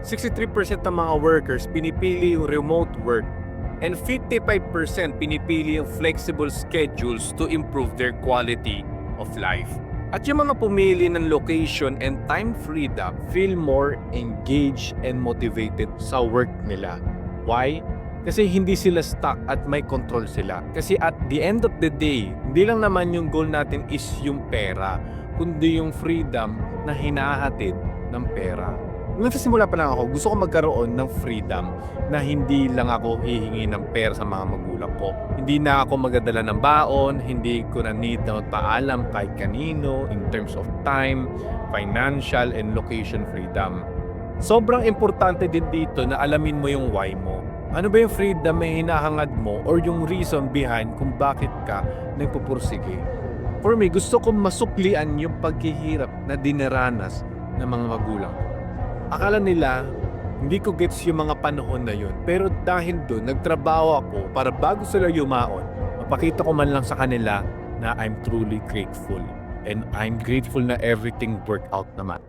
63% ng mga workers pinipili yung remote work and 55% pinipili yung flexible schedules to improve their quality of life. At yung mga pumili ng location and time freedom feel more engaged and motivated sa work nila. Why? Kasi hindi sila stuck at may control sila. Kasi at the end of the day, hindi lang naman yung goal natin is yung pera, kundi yung freedom na hinahatid ng pera. Nung sa simula pa lang ako, gusto ko magkaroon ng freedom na hindi lang ako hihingi ng pera sa mga magulang ko. Hindi na ako magdadala ng baon, hindi ko na need na magpaalam kahit kanino in terms of time, financial, and location freedom. Sobrang importante din dito na alamin mo yung why mo. Ano ba yung freedom na hinahangad mo or yung reason behind kung bakit ka nagpupursige? For me, gusto kong masuklian yung paghihirap na dinaranas ng mga magulang ko. Akala nila, hindi ko gets yung mga panahon na yun. Pero dahil doon, nagtrabaho ako para bago sila yumaon, mapakita ko man lang sa kanila na I'm truly grateful. And I'm grateful na everything worked out naman.